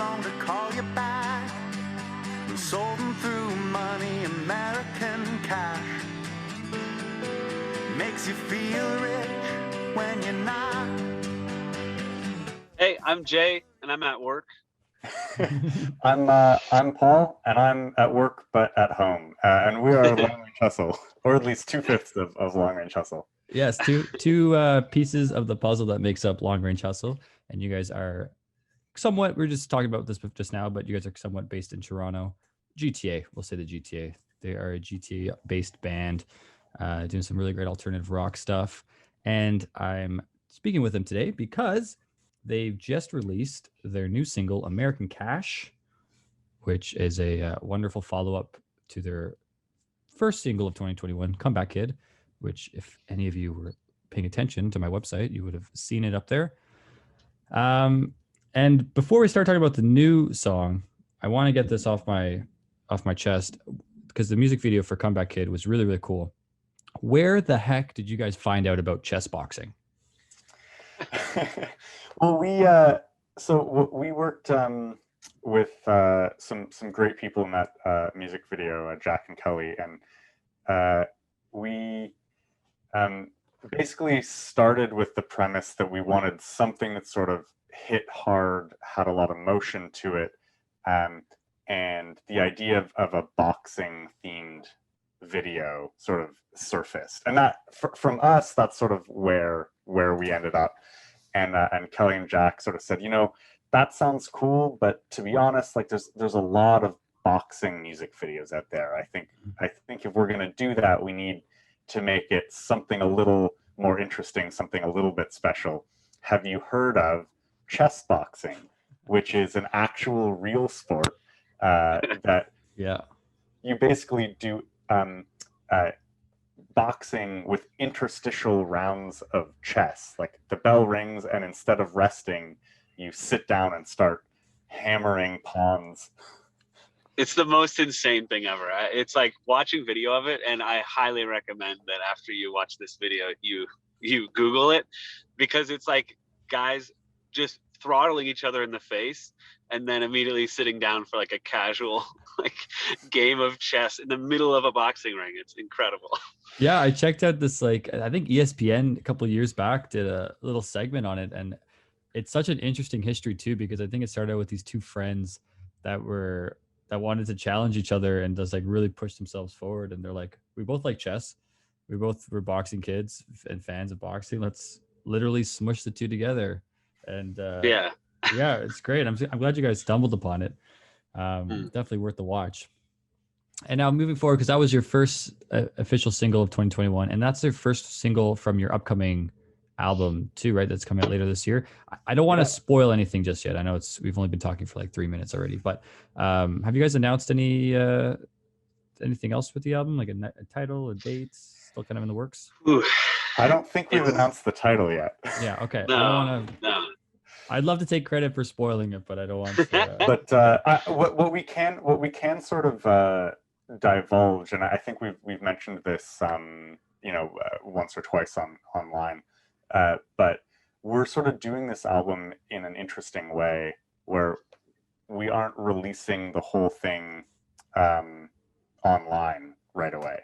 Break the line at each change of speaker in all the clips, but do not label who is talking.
song to call you back. We sold them through money, American cash. Makes you feel rich when you're not.
Hey, I'm Jay, and I'm at work.
I'm Paul, and I'm at work but at home, and we are Long Range Hustle, or at least 2/5 of Long Range Hustle.
Yes, two pieces of the puzzle that makes up Long Range Hustle, and you guys are somewhat. We're just talking about this just now, but you guys are somewhat based in Toronto, GTA. We'll say the GTA. They are a GTA-based band, doing some really great alternative rock stuff, and I'm speaking with them today because they've just released their new single, American Cash, which is a wonderful follow-up to their first single of 2021, Comeback Kid, which if any of you were paying attention to my website, you would have seen it up there. And before we start talking about the new song, I want to get this off my chest because the music video for Comeback Kid was really, really cool. Where the heck did you guys find out about chess boxing?
Well, we worked with some great people in that music video, Jack and Kelly, and we basically started with the premise that we wanted something that sort of hit hard, had a lot of motion to it, and the idea of a boxing themed video sort of surfaced, and that from us, that's sort of where we ended up. And Kelly and Jack sort of said, that sounds cool, but to be honest, like there's a lot of boxing music videos out there. I think if we're gonna do that, we need to make it something a little more interesting, something a little bit special. Have you heard of chess boxing, which is an actual real sport that you basically do boxing with interstitial rounds of chess. Like the bell rings, and instead of resting, you sit down and start hammering pawns.
It's the most insane thing ever. It's like watching video of it, and I highly recommend that after you watch this video, you Google it, because it's like guys just throttling each other in the face and then immediately sitting down for like a casual game of chess in the middle of a boxing ring. It's incredible.
Yeah, I checked out this, I think ESPN a couple of years back did a little segment on it, and it's such an interesting history too, because I think it started out with these two friends that wanted to challenge each other and just really push themselves forward, and they're like, we both like chess, we both were boxing kids and fans of boxing, let's literally smush the two together. And yeah, it's great. I'm glad you guys stumbled upon it. Definitely worth the watch. And now moving forward, because that was your first official single of 2021, and that's their first single from your upcoming album too, right? That's coming out later this year. I don't want to spoil anything just yet. I know we've only been talking for 3 minutes already, but have you guys announced anything else with the album, like a title, a date? Still kind of in the works?
Ooh.
I don't think we've announced the title yet.
Yeah, okay.
No,
I don't want to.
No.
I'd love to take credit for spoiling it, but I don't want to.
But what we can sort of divulge, and I think we've mentioned this, once or twice online, but we're sort of doing this album in an interesting way where we aren't releasing the whole thing online right away.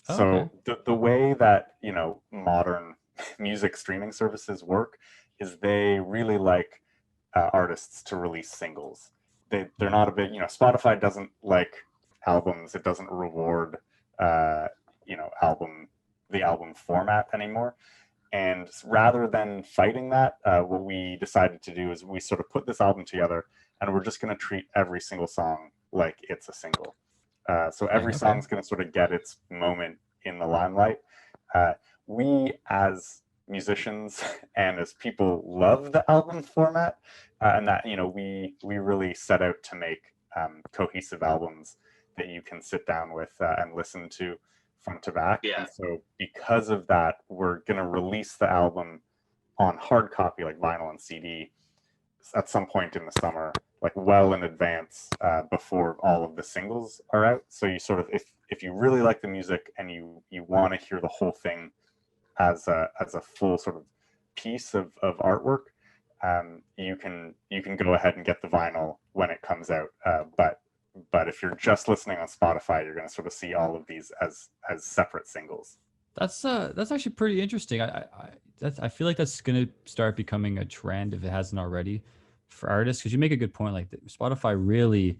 So the way that modern music streaming services work is they really like artists to release singles. They're not a big, Spotify doesn't like albums. It doesn't reward the album format anymore. And rather than fighting that, what we decided to do is we sort of put this album together, and we're just going to treat every single song like it's a single. So every song's going to sort of get its moment in the limelight. We, as musicians and as people, love the album format, and that we really set out to make cohesive albums that you can sit down with and listen to front to back. And so because of that, we're going to release the album on hard copy, like vinyl and CD, at some point in the summer, well in advance, before all of the singles are out. So you sort of, if you really like the music and you want to hear the whole thing as a full sort of piece of artwork, you can go ahead and get the vinyl when it comes out. But if you're just listening on Spotify, you're going to sort of see all of these as separate singles.
That's actually pretty interesting. I feel like that's gonna start becoming a trend if it hasn't already for artists. Because you make a good point. Like Spotify really,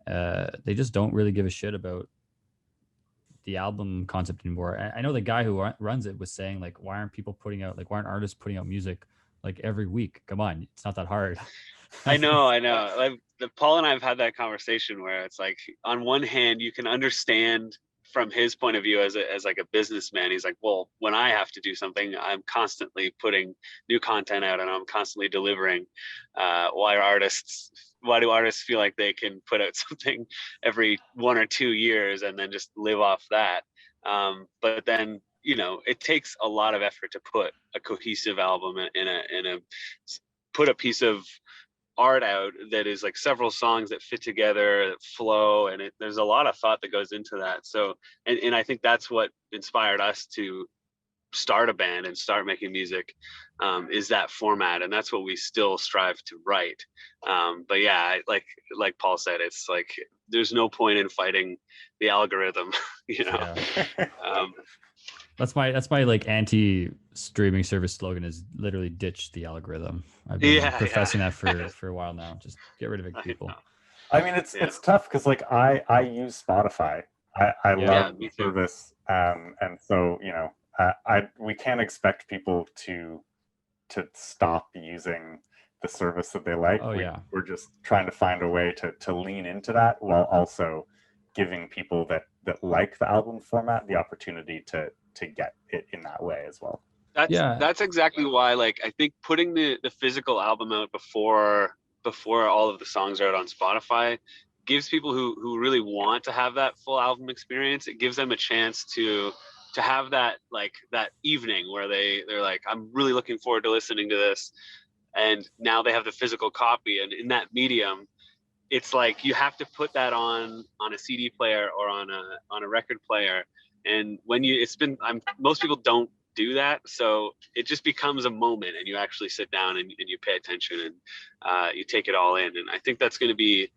they just don't really give a shit about the album concept anymore. I know the guy who runs it was saying like, why aren't artists putting out music like every week? Come on, it's not that hard.
I know. Like Paul and I have had that conversation where it's like, on one hand, you can understand from his point of view as like a businessman. He's like, well, when I have to do something, I'm constantly putting new content out and I'm constantly delivering. Why do artists feel like they can put out something every 1 or 2 years and then just live off that? But then, it takes a lot of effort to put a cohesive album put a piece of art out that is like several songs that fit together, that flow, and there's a lot of thought that goes into that. So and I think that's what inspired us to start a band and start making music, is that format, and that's what we still strive to write. But yeah, like Paul said, it's like there's no point in fighting the algorithm.
Yeah. That's my like anti-streaming service slogan, is literally ditch the algorithm. I've been professing that for a while now. Just get rid of it, people.
I mean, it's tough because like I use Spotify. I love the service, and so we can't expect people to stop using the service that they like. We're just trying to find a way to lean into that while also giving people that like the album format the opportunity to get it in that way as well.
That's exactly why, like, I think putting the physical album out before all of the songs are out on Spotify gives people who really want to have that full album experience, it gives them a chance to have that, like, that evening where they're like, I'm really looking forward to listening to this, and now they have the physical copy, and in that medium, it's like you have to put that on a CD player or on a record player. And when most people don't do that, so it just becomes a moment, and you actually sit down and you pay attention, and you take it all in. And I think that's going to be,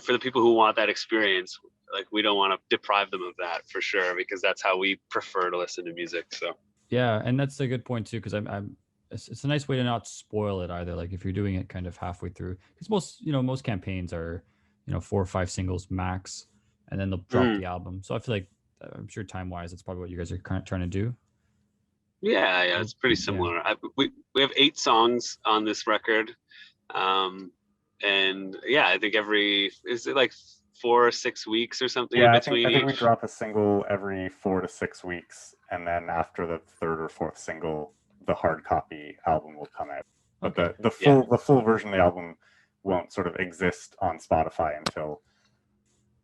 for the people who want that experience, like, we don't want to deprive them of that, for sure, because that's how we prefer to listen to music. So
yeah, and that's a good point too, because it's a nice way to not spoil it either. Like if you're doing it kind of halfway through, because most campaigns are 4 or 5 singles max, and then they'll drop the album. So I feel like, I'm sure time wise, that's probably what you guys are kind of trying to do.
Yeah, it's pretty similar. Yeah. We have 8 songs on this record, and I think is it like 4 or 6 weeks or something?
Yeah, I think we drop a single every 4 to 6 weeks, and then after the 3rd or 4th single, the hard copy album will come out. But the full version of the album won't sort of exist on Spotify until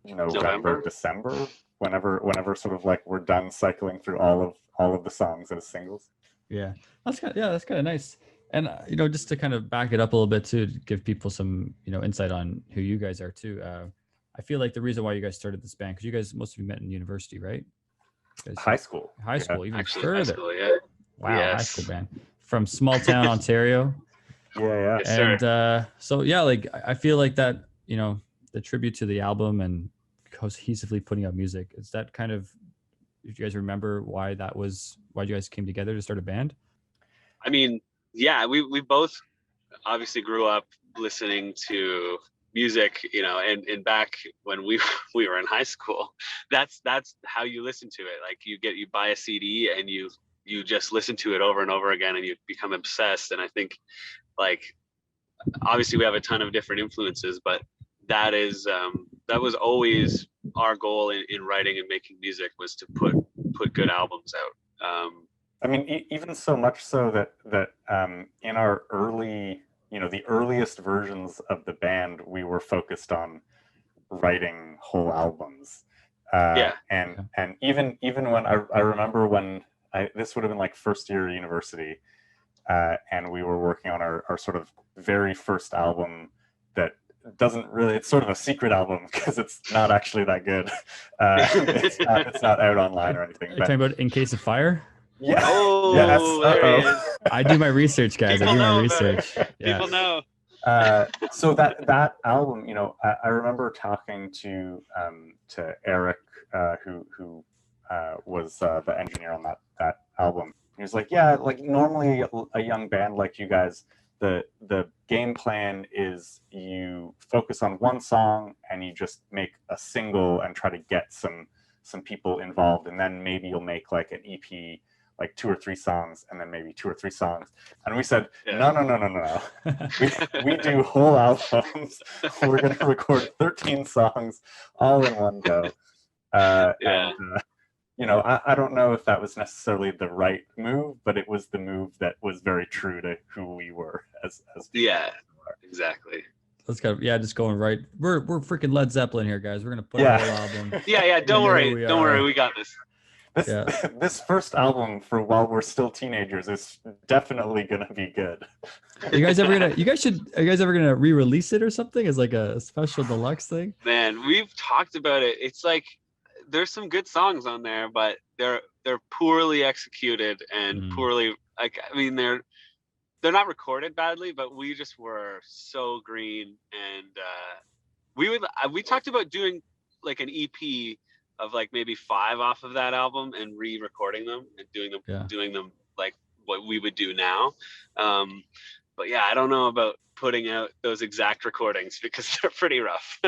November, December, whenever sort of like we're done cycling through all of the songs as singles.
Yeah, that's kind of nice. And just to kind of back it up a little bit too, to give people some insight on who you guys are too. I feel like the reason why you guys started this band, because you guys, most of you met in university, right?
High school,
even further.
High school, yeah.
Wow, yes. High school band from small town Ontario.
Yeah.
Yes,
and so like I feel like that, the tribute to the album and cohesively putting out music, is that kind of, if you guys remember why you guys came together to start a band?
I mean, yeah, we both obviously grew up listening to music, and back when we were in high school, that's how you listen to it. Like you buy a CD and you just listen to it over and over again, and you become obsessed. And I think, like, obviously we have a ton of different influences, but that was always our goal in writing and making music, was to put good albums out.
I mean, even so much so that in our early, the earliest versions of the band, we were focused on writing whole albums. And even when I remember when this would have been like first year university, and we were working on our sort of very first album that doesn't really, it's sort of a secret album because it's not actually that good. It's not out online or anything.
Are you talking about In Case of Fire?
Yeah.
Oh,
Yes.
there he
Uh-oh.
is.
I do my research, guys. I
People
do my
know about it.
research. Yeah.
People know.
So that album, I remember talking to Eric, who was the engineer on that album. He was like, yeah, like normally a young band like you guys, the game plan is you focus on one song and you just make a single and try to get some people involved, and then maybe you'll make like an EP, like 2 or 3 songs, and then maybe 2 or 3 songs. And we said,
Yeah.
no. We do whole albums. We're going to record 13 songs all in one go.
Yeah.
And I don't know if that was necessarily the right move, but it was the move that was very true to who we were as
Yeah, exactly.
Let's go. Yeah, just going right. We're freaking Led Zeppelin here, guys. We're gonna put
Yeah.
a whole album.
Yeah, don't
know
worry.
who we
Don't worry,
are.
we got this.
This
Yeah.
this first album for While We're Still Teenagers is definitely gonna be good.
Are you guys ever gonna re-release it or something as like a special deluxe thing?
Man, we've talked about it. It's like there's some good songs on there, but they're poorly executed and poorly, like, I mean, they're not recorded badly, but we just were so green, and we talked about doing like an EP of like maybe 5 off of that album and re-recording them and doing them like what we would do now. But yeah, I don't know about putting out those exact recordings because they're pretty rough.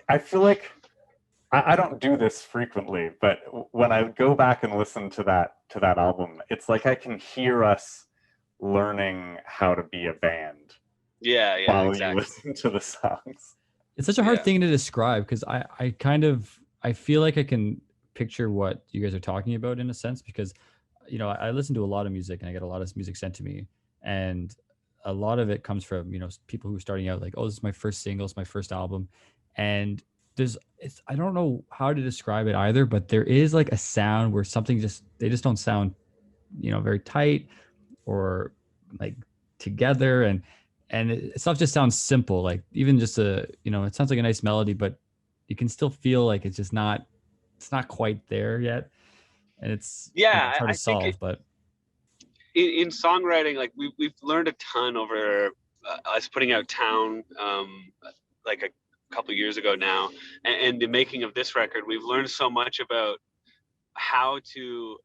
I feel like I don't do this frequently, but when I go back and listen to that album, it's like I can hear us learning how to be a band.
Yeah,
while
exactly.
you listen to the songs.
It's such a hard thing to describe because I feel like I can picture what you guys are talking about in a sense, because I listen to a lot of music and I get a lot of music sent to me, and a lot of it comes from people who are starting out like, oh, this is my first single, it's my first album, and I don't know how to describe it either, but there is like a sound where they just don't sound very tight or like together, and stuff just sounds simple, like even just it sounds like a nice melody, but you can still feel like it's not quite there yet, and it's hard to solve. But
in songwriting, like we've learned a ton over us putting out Town like a couple years ago now, and the making of this record. We've learned so much about how to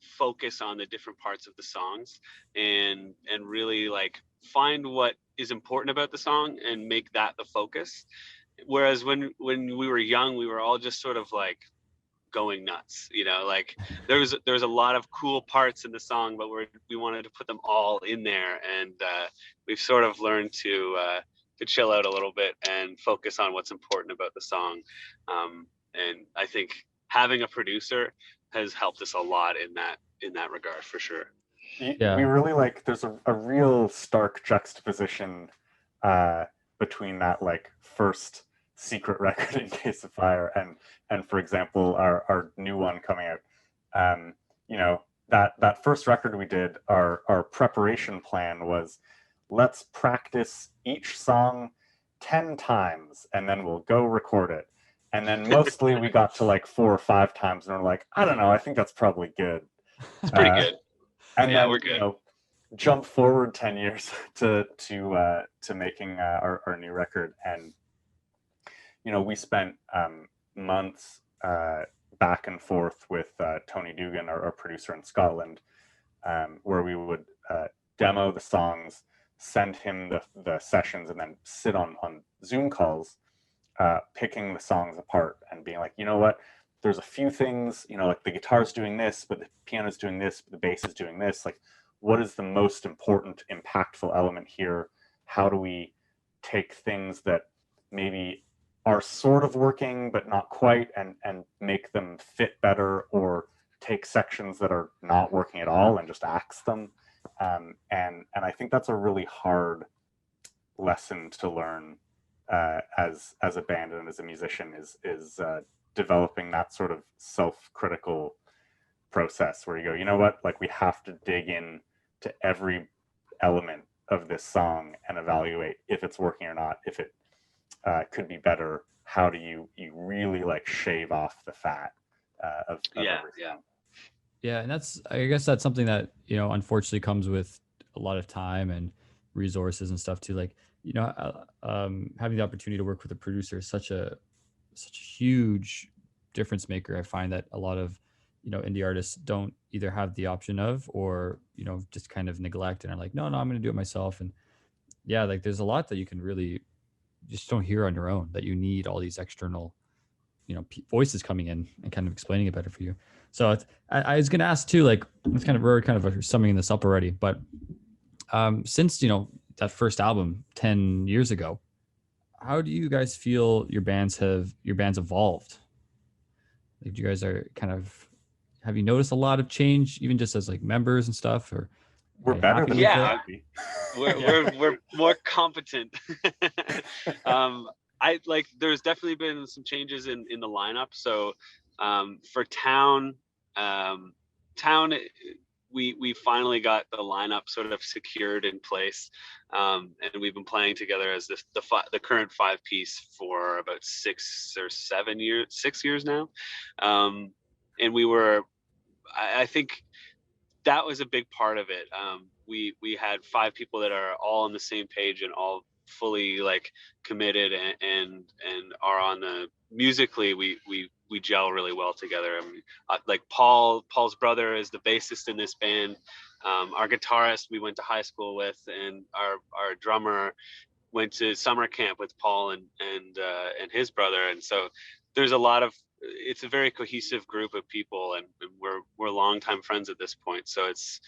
focus on the different parts of the songs and really like find what is important about the song and make that the focus. Whereas when we were young, we were all just sort of like going nuts, like there was a lot of cool parts in the song, but we wanted to put them all in there, and we've sort of learned to chill out a little bit and focus on what's important about the song. And I think having a producer has helped us a lot in that regard, for sure.
We really there's a real stark juxtaposition between that like first secret record in Case of Fire and for example our new one coming out. That first record we did, our preparation plan was, let's practice each song 10 times and then we'll go record it. And then mostly we got to like 4 or 5 times and we're like, I don't know, I think that's probably good.
It's pretty good.
And
yeah,
then,
we're good.
Jump forward 10 years to making our new record, and we spent months back and forth with Tony Dugan, our producer in Scotland, where we would demo the songs, send him the sessions, and then sit on Zoom calls picking the songs apart and being like, you know what, there's a few things, like the guitar's doing this, but the piano's doing this, but the bass is doing this. Like, what is the most important, impactful element here? How do we take things that maybe are sort of working, but not quite, and make them fit better, or take sections that are not working at all and just axe them? And I think that's a really hard lesson to learn as a band and as a musician, is developing that sort of self-critical process where you go, you know what, like we have to dig in to every element of this song and evaluate if it's working or not, if it could be better. How do you really like shave off the fat of every song?
Yeah, and I guess that's something that, unfortunately comes with a lot of time and resources and stuff too. Like, having the opportunity to work with a producer is such a huge difference maker. I find that a lot of, indie artists don't either have the option of, or, just kind of neglect and are like, no, I'm going to do it myself. And yeah, like there's a lot that you can really just don't hear on your own, that you need all these external, voices coming in and kind of explaining it better for you. So I was going to ask too, like, it's kind of, we're kind of summing this up already, but since, that first album 10 years ago, how do you guys feel your bands evolved? Like, you guys are kind of, have you noticed a lot of change, even just as like members and stuff, or
We're
are you
better
happy
than
with
we
Yeah,
used to be.
we're more competent. I like there's definitely been some changes in the lineup. So for um, town we finally got the lineup sort of secured in place, and we've been playing together as the current 5-piece for about 6 years now. And I think that was a big part of it. We had 5 people that are all on the same page and all fully like committed, and are on the musically. We gel really well together. I mean, like Paul's brother is the bassist in this band. Our guitarist we went to high school with, and our drummer went to summer camp with Paul and his brother. And so there's a lot of, it's a very cohesive group of people, and we're longtime friends at this point. So it's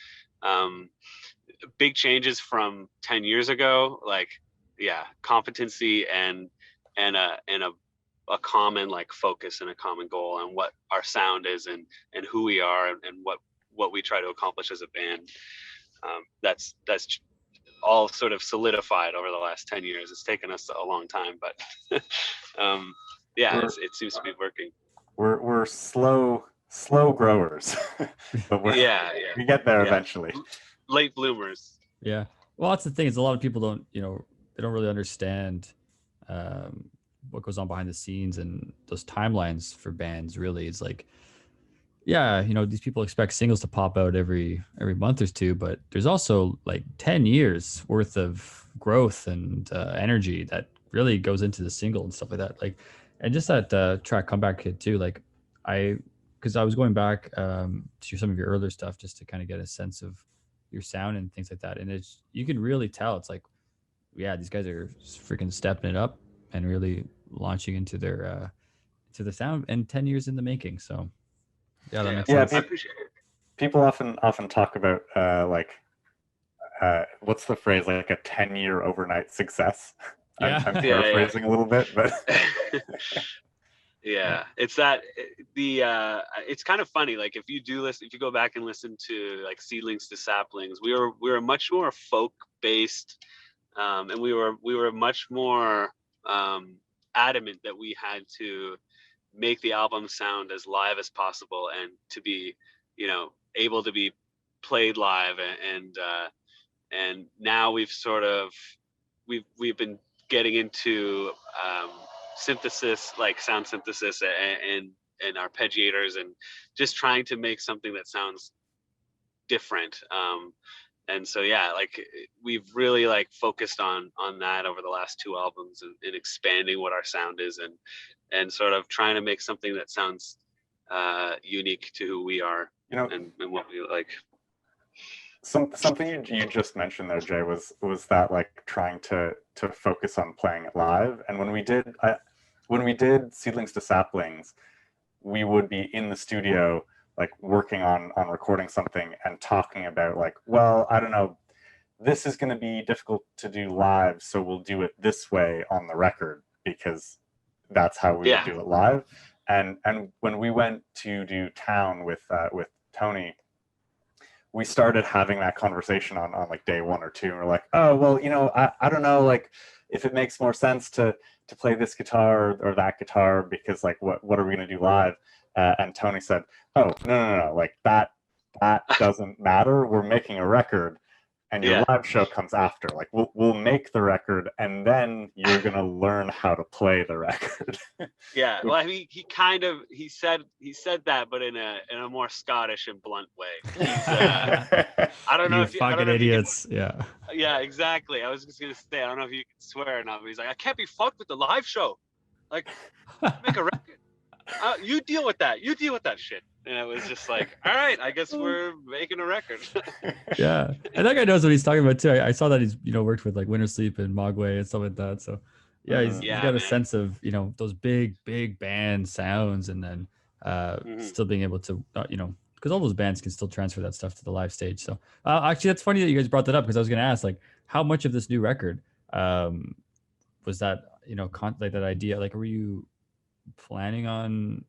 big changes from 10 years ago, like, yeah, competency and a common like focus and a common goal on what our sound is, and who we are, and what we try to accomplish as a band. That's all sort of solidified over the last 10 years. It's taken us a long time, but yeah, it seems to be working.
We're slow growers, but
Yeah,
we get there
yeah.
eventually.
Late bloomers.
Yeah. Well, that's the thing, is a lot of people don't, they don't really understand what goes on behind the scenes, and those timelines for bands. Really, it's like, yeah, these people expect singles to pop out every month or two, but there's also like 10 years worth of growth and energy that really goes into the single and stuff like that. Like, and just that track Comeback Kid too, like, because I was going back to some of your earlier stuff just to kind of get a sense of your sound and things like that, and you can really tell, it's like, yeah, these guys are freaking stepping it up and really launching into their to the sound, and 10 years in the making. So yeah, that makes sense.
I appreciate it.
People often talk about what's the phrase, like a 10-year overnight success.
Yeah.
I'm paraphrasing a little bit, but
yeah, it's that it's kind of funny. Like, if you go back and listen to like Seedlings to Saplings, we were much more folk based, and we were much more adamant that we had to make the album sound as live as possible, and to be, able to be played live. And now we've been getting into synthesis, like sound synthesis, and arpeggiators, and just trying to make something that sounds different. And so, yeah, like, we've really like focused on that over the last 2 albums, and expanding what our sound is, and sort of trying to make something that sounds unique to who we are, and what we like.
Something you just mentioned there, Jay, was that, like, trying to focus on playing it live. And when we did Seedlings to Saplings, we would be in the studio, like, working on recording something and talking about, like, well, I don't know, this is going to be difficult to do live, so we'll do it this way on the record, because that's how we would do it live. And when we went to do Town with Tony, we started having that conversation on like day 1 or 2. And we're like, oh, well, I don't know, like, if it makes more sense to play this guitar or that guitar, because, like, what are we going to do live? And Tony said, oh, no, like, that doesn't matter. We're making a record, and your live show comes after. Like we'll make the record, and then you're gonna learn how to play the record.
Yeah, well, I mean, he said that, but in a more Scottish and blunt way. He's, I don't know
You
if
fucking idiots. Yeah.
Yeah, exactly. I was just gonna say, I don't know if you can swear or not, but he's like, I can't be fucked with the live show. Like, make a record. You deal with that. You deal with that shit. And it was just like, all right, I guess we're making a record.
Yeah, and that guy knows what he's talking about too. I saw that he's worked with like Winter Sleep and Mogwai and stuff like that. So yeah, he's got a sense of those big band sounds, and then still being able to because all those bands can still transfer that stuff to the live stage. So actually, that's funny that you guys brought that up, because I was going to ask, like, how much of this new record was that like that idea? Like, were you planning on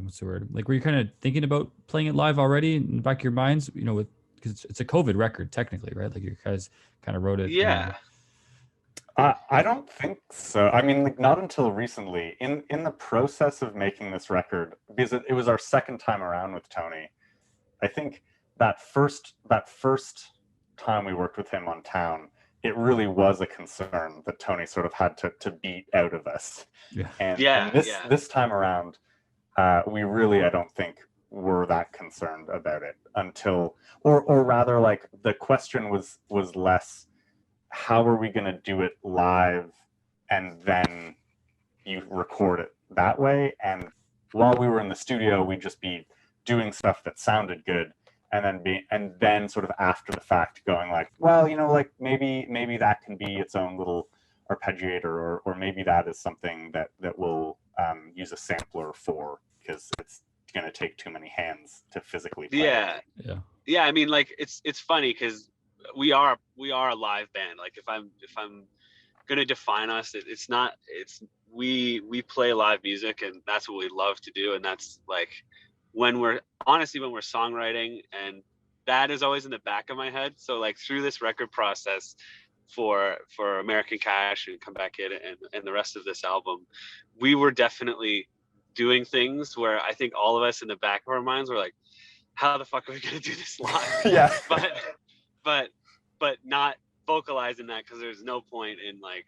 what's the word? Like, were you kind of thinking about playing it live already in the back of your minds? Because it's a COVID record technically, right? Like, you guys kind of wrote it.
Yeah.
I don't think so. I mean, like, not until recently. In the process of making this record, because it was our second time around with Tony. I think that first time we worked with him on Town, it really was a concern that Tony sort of had to beat out of us.
Yeah.
And this time around, we really, I don't think, were that concerned about it until, or rather, like, the question was less, how are we going to do it live and then you record it that way? And while we were in the studio, we'd just be doing stuff that sounded good, and then sort of after the fact going like, well, like, maybe that can be its own little arpeggiator, or maybe that is something that we'll use a sampler for, because it's going to take too many hands to physically play.
Yeah. I mean, like, it's funny because we are a live band. Like, if I'm gonna define us, we play live music, and that's what we love to do. And that's like when we're songwriting, and that is always in the back of my head. So, like, through this record process for American Cash and Come Back In and the rest of this album, we were definitely doing things where I think all of us in the back of our minds were like, how the fuck are we gonna do this live?
Yeah.
but not vocalizing that, because there's no point in, like,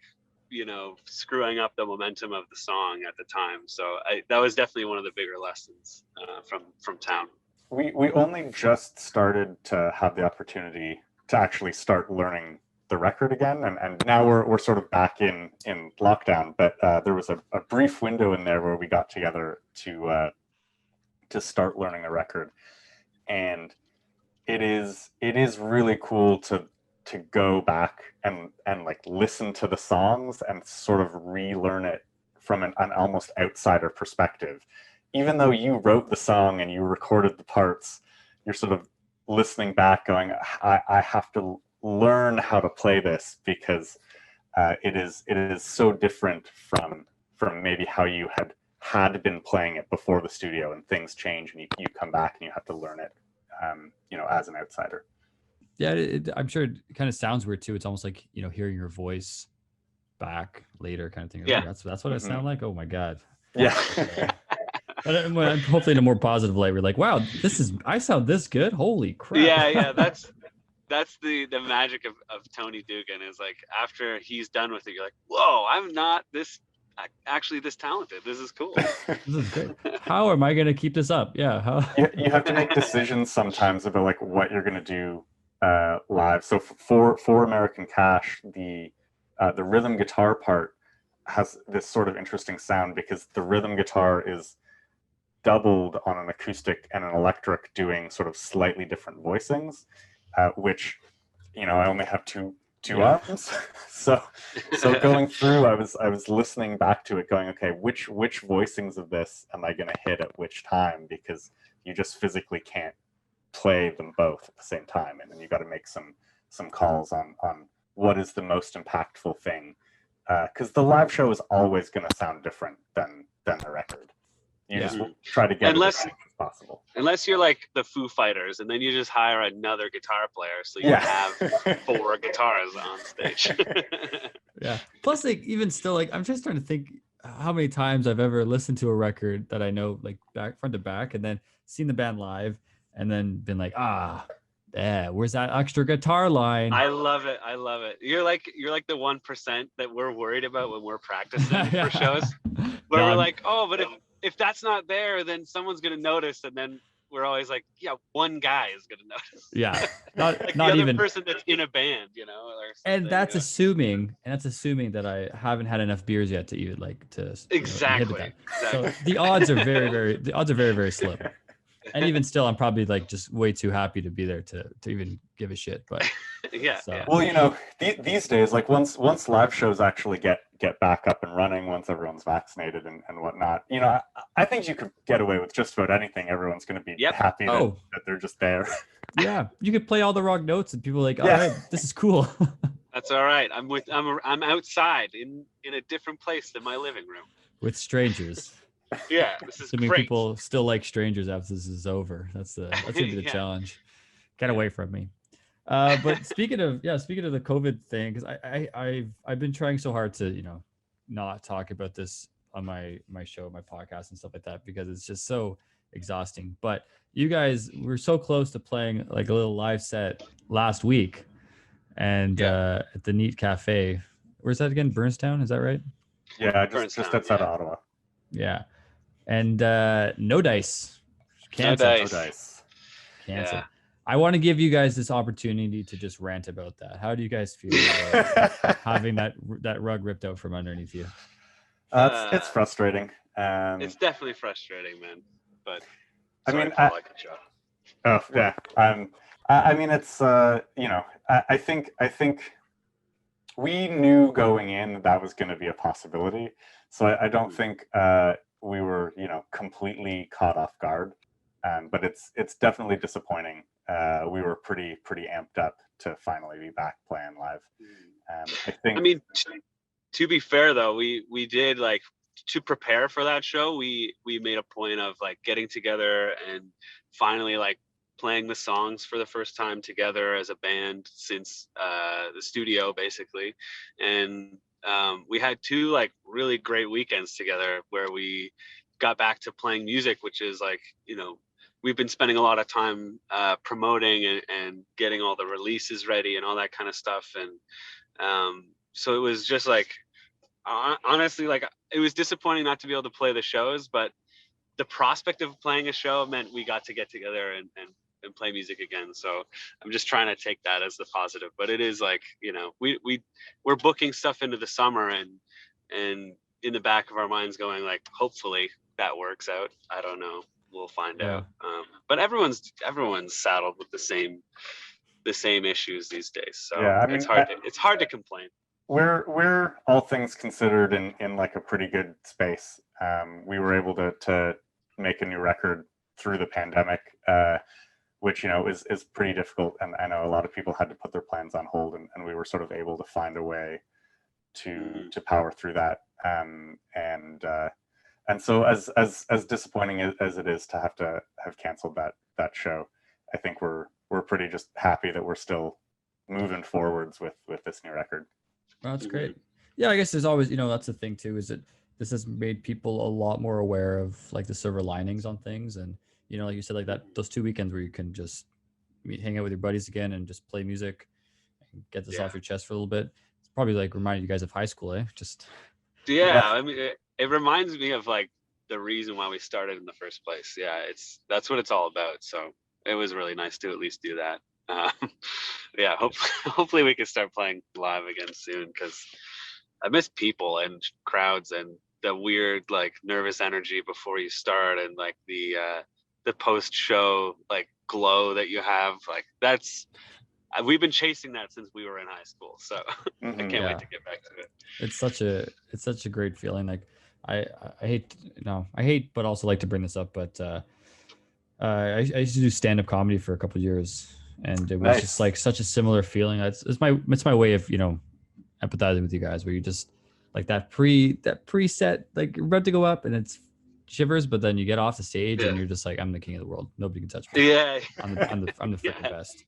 screwing up the momentum of the song at the time. So that was definitely one of the bigger lessons from Town.
We only just started to have the opportunity to actually start learning the record again, and now we're sort of back in lockdown, but there was a brief window in there where we got together to start learning the record. And it is really cool to go back and like listen to the songs and sort of relearn it from an almost outsider perspective. Even though you wrote the song and you recorded the parts, you're sort of listening back going, I have to learn how to play this, because it is so different from maybe how you had been playing it before the studio, and things change and you come back and you have to learn it as an outsider.
Yeah, I'm sure it kind of sounds weird too. It's almost like hearing your voice back later, kind of thing.
Yeah,
that's what I sound like. Oh my god.
Yeah.
But hopefully in a more positive light, we're like, wow, I sound this good. Holy crap.
Yeah. That's the magic of Tony Dugan, is like, after he's done with it, you're like, whoa, I'm not this talented. This is cool.
This is great. How am I going to keep this up? Yeah.
You have to make decisions sometimes about like what you're going to do live. So for American Cash, the rhythm guitar part has this sort of interesting sound, because the rhythm guitar is doubled on an acoustic and an electric, doing sort of slightly different voicings, which I only have two arms. so going through, I was listening back to it going, okay, which voicings of this am I going to hit at which time, because you just physically can't play them both at the same time, and then you got to make some calls on what is the most impactful thing, because the live show is always going to sound different than the record. You just try to get it as right as possible.
Unless you're like the Foo Fighters, and then you just hire another guitar player, so you have 4 guitars on stage.
Yeah. Plus, like, even still, like, I'm just trying to think how many times I've ever listened to a record that I know, like, front to back, and then seen the band live, and then been like, Yeah, where's that extra guitar line?
I love it. I love it. You're like the 1% that we're worried about when we're practicing for shows. Where
No,
we're like, oh, but if that's not there, then someone's gonna notice, and then we're always like, yeah, one guy is gonna notice.
yeah,
Like the
not
other
even.
person that's in a band, or something.
And that's assuming that I haven't had enough beers yet to even like to inhibit that.
Exactly.
So the odds are very, very slim. And even still, I'm probably like just way too happy to be there to even give a shit. But
yeah.
Well, these days, like once live shows actually get back up and running, once everyone's vaccinated and whatnot, I think you could get away with just about anything. Everyone's going to be happy that they're just there.
Yeah, you could play all the wrong notes, and people are like, all right, this is cool.
That's all right. I'm outside in a different place than my living room
with strangers.
Yeah, this is
assuming
great.
People still like strangers after this is over. That's gonna be the challenge. Get away from me. But speaking of the COVID thing, because I've been trying so hard to not talk about this on my show, my podcast, and stuff like that, because it's just so exhausting. But you guys were so close to playing like a little live set last week, and at the Neat Cafe. Where's that again? Burnstown, is that right?
Yeah, just outside of Ottawa.
Yeah. And no dice. Cancel.
No dice.
Cancel. Yeah. I want to give you guys this opportunity to just rant about that. How do you guys feel about having that rug ripped out from underneath you?
It's frustrating.
It's definitely frustrating, man. But
I mean, oh yeah. I mean, it's I think we knew going in that was going to be a possibility. So I don't think we were, completely caught off guard. But it's definitely disappointing. We were pretty amped up to finally be back playing live. I mean,
to be fair though, we did like to prepare for that show. We made a point of like getting together and finally like playing the songs for the first time together as a band since the studio basically, and we had 2 like really great weekends together where we got back to playing music, which is like we've been spending a lot of time promoting and getting all the releases ready and all that kind of stuff, and so it was just like honestly like it was disappointing not to be able to play the shows, but the prospect of playing a show meant we got to get together and play music again. So I'm just trying to take that as the positive, but it is like we're booking stuff into the summer and in the back of our minds going like hopefully that works out. I don't know, we'll find out. But everyone's saddled with the same issues these days, so I mean, it's hard to complain.
We're all things considered in like a pretty good space. We were able to make a new record through the pandemic, which is pretty difficult, and I know a lot of people had to put their plans on hold, and we were sort of able to find a way to power through that. And so as disappointing as it is to have canceled that show, I think we're pretty just happy that we're still moving forwards with this new record.
Well, that's great. Yeah, I guess there's always, that's the thing too, is that this has made people a lot more aware of like the silver linings on things. And, like you said, like those 2 weekends where you can just hang out with your buddies again and just play music and get this off your chest for a little bit. It's probably like reminded you guys of high school, eh?
I mean, it reminds me of like the reason why we started in the first place. Yeah, that's what it's all about. So it was really nice to at least do that. Hopefully we can start playing live again soon, because I miss people and crowds and the weird like nervous energy before you start, and like the post show like glow that you have. Like we've been chasing that since we were in high school, so I can't wait to get back to it.
It's such a great feeling. Like I hate but also like to bring this up, but I used to do stand-up comedy for a couple of years, and it was just like such a similar feeling. It's my way of empathizing with you guys, where you just like that preset, like you're about to go up and it's shivers, but then you get off the stage and you're just like, I'm the king of the world, nobody can touch me. I'm the freaking best.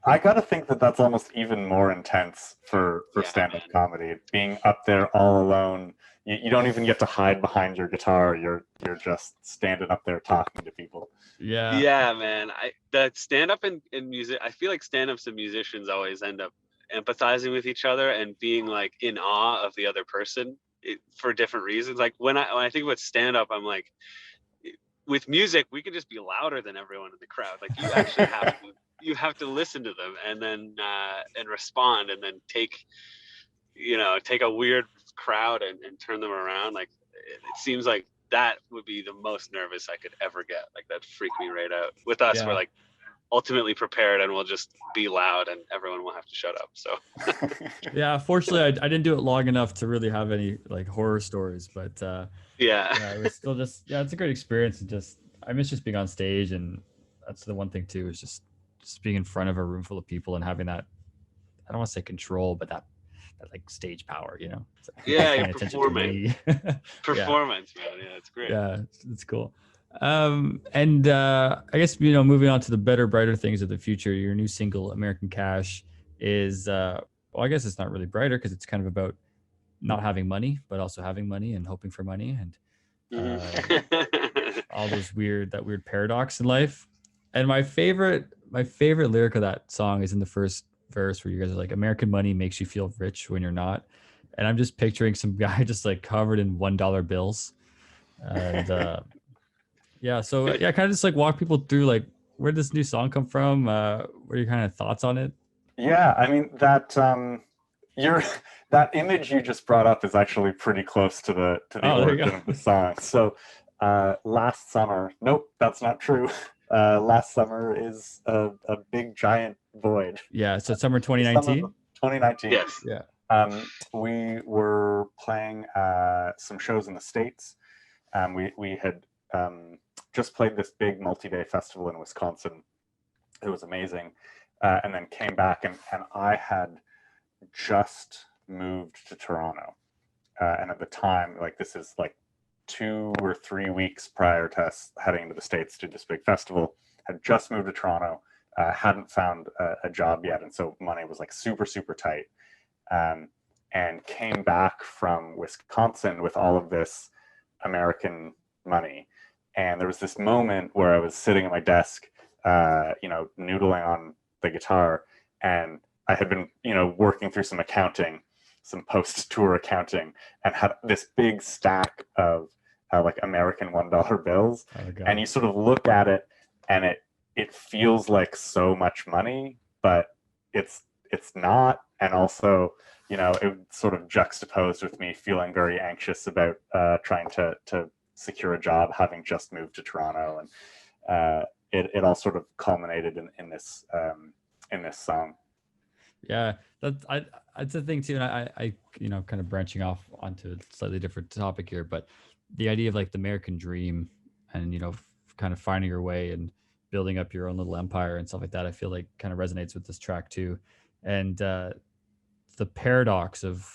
I gotta think that's almost even more intense for stand-up comedy, being up there all alone, you don't even get to hide behind your guitar. You're just standing up there talking to people.
Yeah, man. That stand up in music, I feel like stand ups and musicians always end up empathizing with each other and being like in awe of the other person for different reasons. Like when I think about stand up, I'm like, with music, we can just be louder than everyone in the crowd. Like you actually have to listen to them and then and respond, and then take a weird crowd and turn them around. Like it seems like that would be the most nervous I could ever get. Like that freak me right out. With us, we're like ultimately prepared, and we'll just be loud, and everyone will have to shut up. So
yeah, fortunately I didn't do it long enough to really have any like horror stories, but yeah, it was still just, yeah, it's a great experience. And just, I miss just being on stage. And that's the one thing too, is just being in front of a room full of people and having that, I don't want to say control, but that like stage power, you know? It's like people paying attention to me.
Performance, man. Yeah, it's great.
Yeah, it's cool. And I guess, you know, moving on to the better, brighter things of the future, your new single, American Cash, is, well, I guess it's not really brighter because it's kind of about not having money, but also having money and hoping for money, and all those weird paradox in life. And my favorite lyric of that song is in the first verse, where you guys are like, American money makes you feel rich when you're not. And I'm just picturing some guy just like covered in $1 bills. And yeah, so yeah, kind of just like walk people through like where did this new song come from? What are your kind of thoughts on it?
Yeah, I mean that that image you just brought up is actually pretty close to the origin of the song. So last summer, nope, that's not true. Last summer is a big giant void.
Yeah, so summer 2019.
2019.
Yes.
Yeah.
We were playing some shows in the States. We had just played this big multi-day festival in Wisconsin. It was amazing. And then came back, and I had just moved to Toronto. And at the time, like this is like 2 or 3 weeks prior to us heading into the States to this big festival, had just moved to Toronto, hadn't found a job yet. And so money was like super, super tight. And came back from Wisconsin with all of this American money. And there was this moment where I was sitting at my desk, noodling on the guitar, and I had been, working through some accounting, some post-tour accounting, and had this big stack of like American $1 bills. And you sort of look at it, and it feels like so much money, but it's not. And also, it sort of juxtaposed with me feeling very anxious about trying to secure a job, having just moved to Toronto, and it all sort of culminated in this song.
Yeah, that's the thing too. And I kind of branching off onto a slightly different topic here, but the idea of like the American dream, and kind of finding your way and building up your own little empire and stuff like that, I feel like kind of resonates with this track too. And the paradox of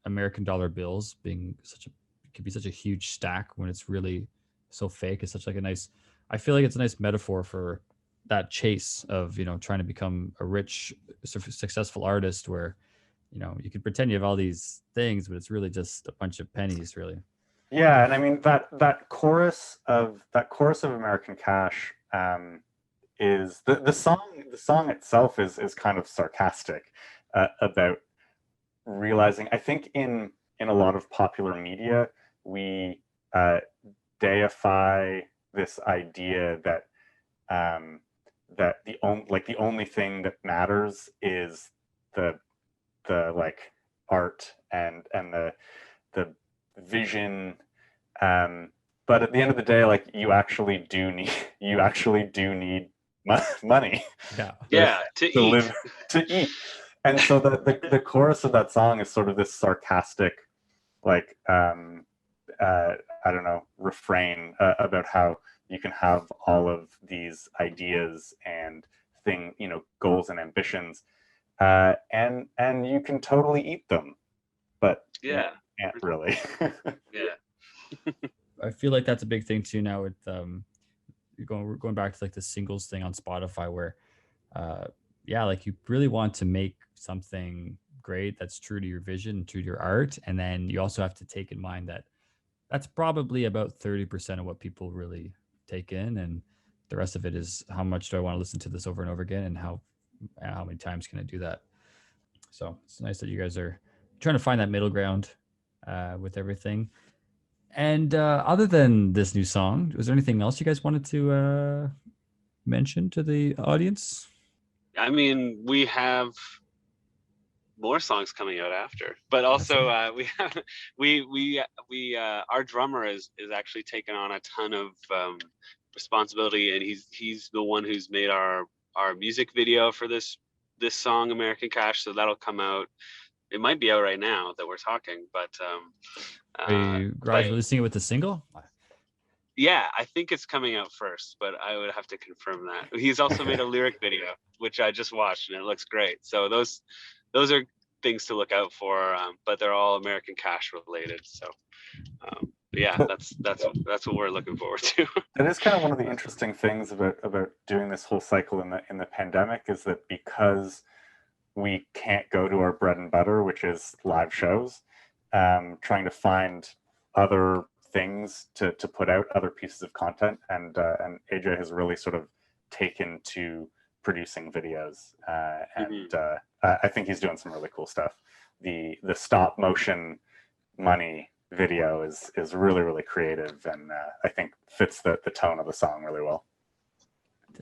American dollar bills being could be such a huge stack when it's really so fake. It's such like I feel like it's a nice metaphor for that chase of, trying to become a rich, successful artist, where, you can pretend you have all these things, but it's really just a bunch of pennies, really.
Yeah. And I mean, that chorus of American Cash, is the song itself is kind of sarcastic about realizing, I think in a lot of popular media, we deify this idea that that the only thing that matters is the like art and the vision, but at the end of the day, like you actually do need money.
To eat.
To eat. And so the chorus of that song is sort of this sarcastic, like I don't know, refrain about how you can have all of these ideas and goals and ambitions, and you can totally eat them, but you can't really.
Yeah.
I feel like that's a big thing too now with going back to like the singles thing on Spotify, where like you really want to make something great that's true to your vision, true to your art, and then you also have to take in mind that that's probably about 30% of what people really take in, and the rest of it is how much do I want to listen to this over and over again, and how many times can I do that. So it's nice that you guys are trying to find that middle ground with everything. And other than this new song, was there anything else you guys wanted to mention to the audience?
I mean, we have more songs coming out after, but also we have our drummer is actually taken on a ton of responsibility, and he's the one who's made our music video for this song American Cash, so that'll come out. It might be out right now that we're talking, but
are you guys releasing it with the single?
Yeah, I think it's coming out first, but I would have to confirm that. He's also made a lyric video, which I just watched, and it looks great. So those are things to look out for, but they're all American Cash related. So yeah, that's what we're looking forward to.
That is kind of one of the interesting things about doing this whole cycle in the pandemic, is that because we can't go to our bread and butter, which is live shows, trying to find other things to put out, other pieces of content, and AJ has really sort of taken to producing videos, and I think he's doing some really cool stuff. The stop motion money video is really, really creative, and I think fits the tone of the song really well.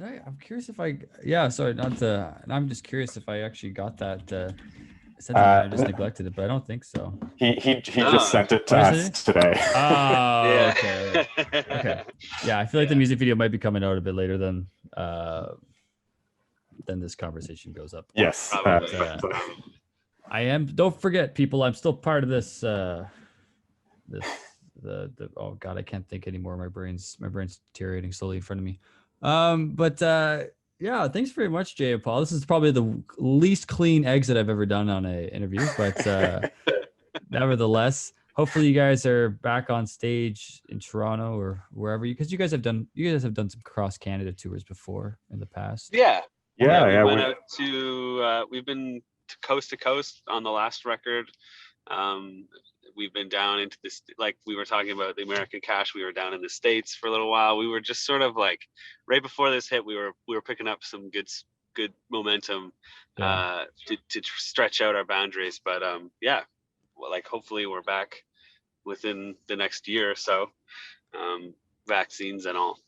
I'm curious if I'm just curious if I actually got that. I just neglected it, but I don't think so.
He just sent it to us today.
Oh,
Yeah.
Okay. Yeah, I feel like the music video might be coming out a bit later than this conversation goes up.
Yes.
I am. Don't forget, people. I'm still part of this. Oh God, I can't think anymore. My brain's deteriorating slowly in front of me. Yeah, thanks very much, Jay and Paul. This is probably the least clean exit I've ever done on an interview, but nevertheless, hopefully you guys are back on stage in Toronto or wherever because you guys have done some cross Canada tours before in the past.
Yeah.
We
went out to we've been to coast on the last record. We've been down into this, like we were talking about the American Cash. We were down in the States for a little while. We were just sort of like right before this hit. We were picking up some good momentum to stretch out our boundaries. But like hopefully we're back within the next year or so, vaccines and all.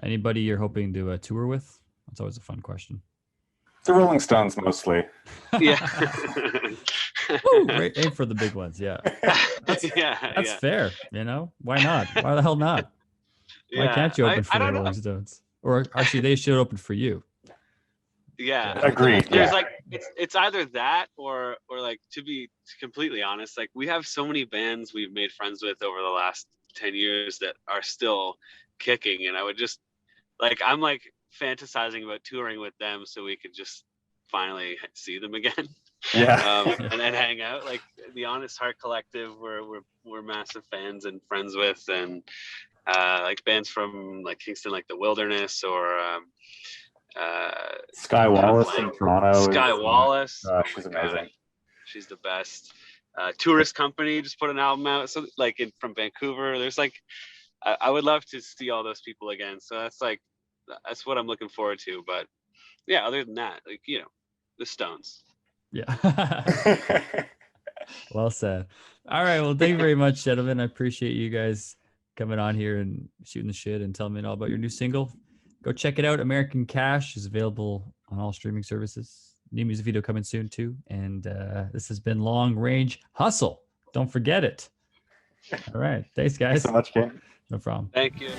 Anybody you're hoping to tour with? That's always a fun question.
The Rolling Stones mostly.
Yeah.
Ooh, right, aim for the big ones. Yeah. That's fair. You know, why not? Why the hell not? Why can't you open for the Rolling Stones? Or actually, they should open for you.
Yeah.
Agreed.
There's like it's either that or like, to be completely honest, like we have so many bands we've made friends with over the last 10 years that are still kicking, and I would just like I'm like fantasizing about touring with them so we could just finally see them again. And then hang out. Like the Honest Heart Collective we're massive fans and friends with, and like bands from like Kingston, like The Wilderness, or
Sky Wallace in Toronto.
Sky Wallace,
she's amazing.
God. She's the best. Tourist Company just put an album out, so like from Vancouver. There's like I would love to see all those people again, so that's what I'm looking forward to. But yeah, other than that, like, you know, the Stones.
Yeah. Well said. All right. Well, thank you very much, gentlemen. I appreciate you guys coming on here and shooting the shit and telling me all about your new single. Go check it out. American Cash is available on all streaming services. New music video coming soon too. And this has been Long Range Hustle. Don't forget it. All right. Thanks, guys.
Thanks so much, Ken.
No problem.
Thank you.